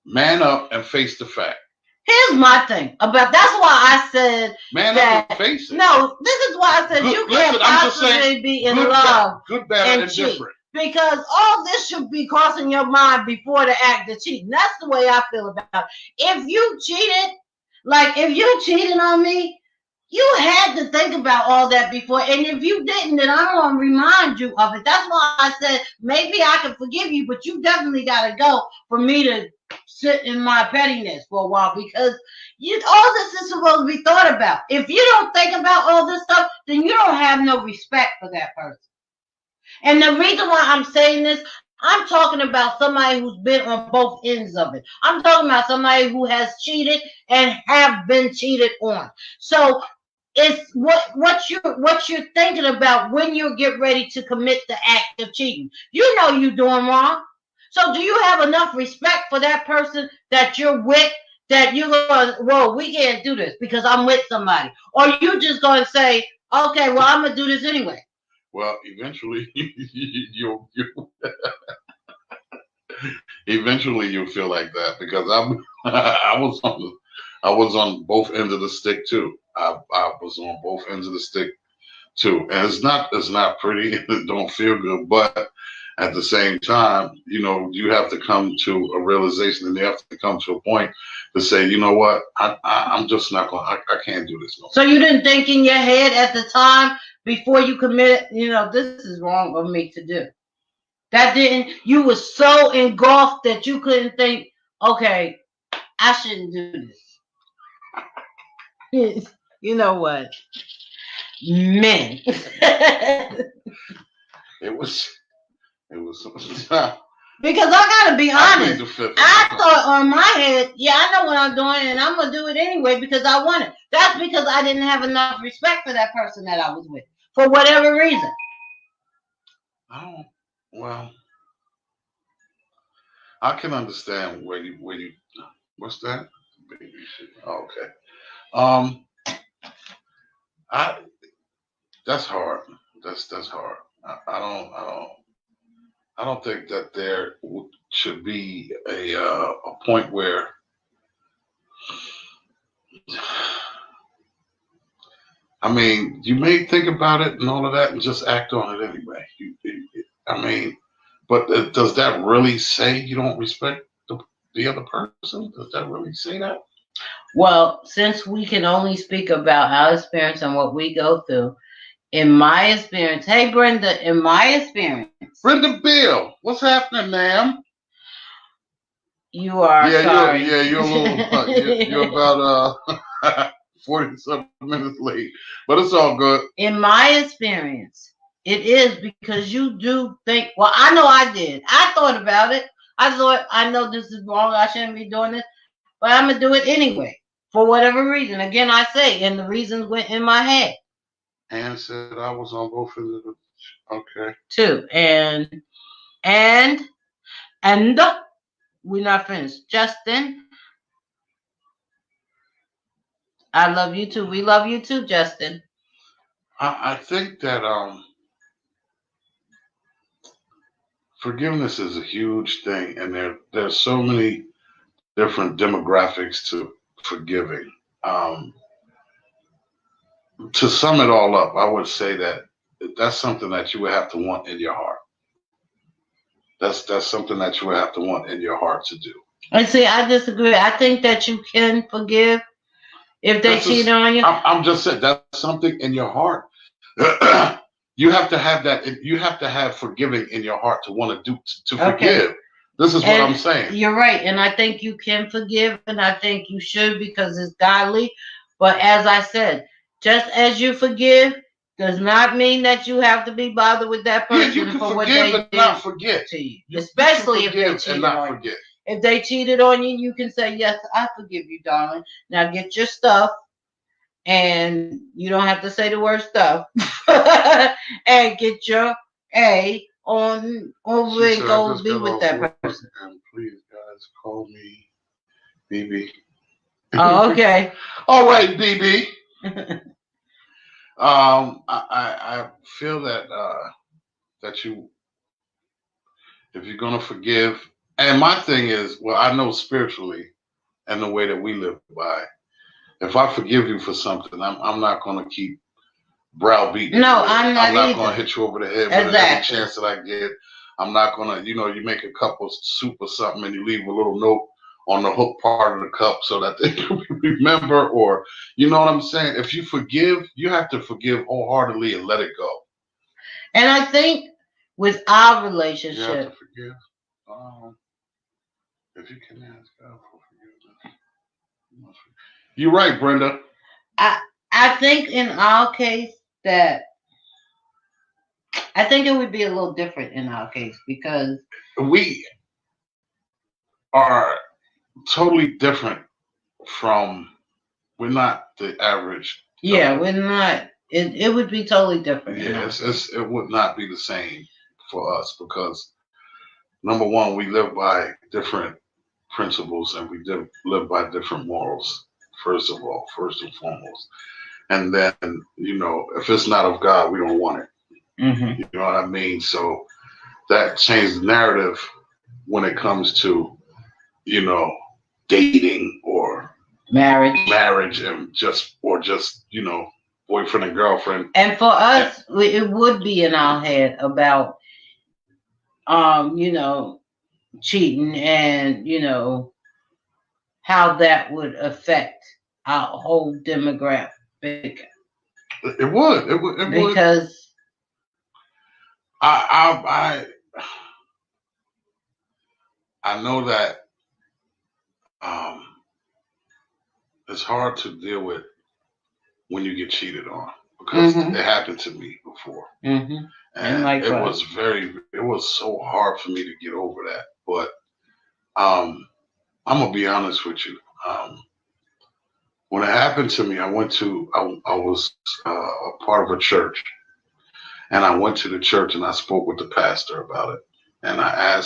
Man up and face the fact. Here's my thing about. That's why I said. Man up and face it. No, this is why I said you can't possibly be in love. Good, bad, and different. Because all this should be crossing your mind before the act of cheating. That's the way I feel about it. If you cheated on me, you had to think about all that before. And if you didn't, then I want to remind you of it. That's why I said maybe I can forgive you, but you definitely got to go for me to sit in my pettiness for a while, because all this is supposed to be thought about. If you don't think about all this stuff, then you don't have no respect for that person. And the reason why I'm saying this, I'm talking about somebody who's been on both ends of it. I'm talking about somebody who has cheated and have been cheated on. So it's what you're thinking about when you get ready to commit the act of cheating. You know you're doing wrong. So do you have enough respect for that person that you're with, that you're going, whoa, we can't do this because I'm with somebody? Or you just going to say, okay, well, I'm going to do this anyway? Well, eventually you'll feel like that, because I was on both ends of the stick too. I was on both ends of the stick too, and it's not pretty. It don't feel good, but at the same time, you know, you have to come to a realization, and you have to come to a point to say, you know what, I'm just not going. I can't do this no more. So you didn't think in your head at the time before you committed, you know, this is wrong of me to do. That didn't. You were so engulfed that you couldn't think, okay, I shouldn't do this. You know what? Men. It was. Because I gotta be honest. I thought on my head, yeah, I know what I'm doing, and I'm gonna do it anyway because I want it. That's because I didn't have enough respect for that person that I was with, for whatever reason. I don't. Well, I can understand where you. What's that? Baby shit. Oh, okay. Um, I that's hard. That's hard. I don't think that there should be a point where I mean, you may think about it and all of that and just act on it anyway. I mean, but does that really say you don't respect the other person? Does that really say that? Well, since we can only speak about our experience and what we go through, in my experience, hey Brenda, in my experience, Brenda Bill, what's happening, ma'am? You are sorry. You're a little, you're about 40-something minutes late, but it's all good. In my experience, it is because you do think. Well, I know I did. I thought about it. I thought I know this is wrong. I shouldn't be doing this, but I'm gonna do it anyway for whatever reason. Again, I say, and the reasons went in my head. Ann said I was on both of the. Okay. Too, and we're not finished. Justin, I love you too. We love you too, Justin. I think that forgiveness is a huge thing, and there's so many different demographics to forgiving. Um, to sum it all up, I would say that that's something that you would have to want in your heart. That's something that you would have to want in your heart to do. I see. I disagree. I think that you can forgive if they cheat on you. I'm just saying that's something in your heart. You have to have that. You have to have forgiving in your heart to want to forgive. This is what I'm saying. You're right, and I think you can forgive, and I think you should because it's godly. But as I said, just as you forgive does not mean that you have to be bothered with that person for what they did not forget to you. Especially if they cheated on you. If they cheated on you, you can say, "Yes, I forgive you, darling. Now get your stuff." And you don't have to say the word stuff. And get your A on over and go be with that person. And please, guys, call me BB. Oh, okay. All right, BB. I feel that that if you're gonna forgive, and my thing is, well, I know spiritually and the way that we live by. If I forgive you for something, I'm not gonna keep browbeating. No, I'm not gonna hit you over the head with every chance that I get. I'm not gonna, you make a cup of soup or something and you leave a little note on the hook part of the cup so that they can remember, or you know what I'm saying? If you forgive, you have to forgive wholeheartedly and let it go. And I think with our relationship, you have to forgive. If you can ask God for forgiveness. You're right, Brenda. I think in our case that I think it would be a little different in our case because we are totally different from. We're not the average. Yeah, we're not. It would be totally different. Yeah, it would not be the same for us because number one, we live by different principles and we live by different morals. First of all, first and foremost, and then if it's not of God, we don't want it. Mm-hmm. You know what I mean? So that changed the narrative when it comes to dating or marriage, and just boyfriend and girlfriend. And for us, it would be in our head about cheating and how that would affect our whole demographic. It would because I know that it's hard to deal with when you get cheated on because it happened to me before, and it was so hard for me to get over that. But I'm gonna be honest with you. When it happened to me, I was a part of a church, And I went to the church and I spoke with the pastor about it. And I asked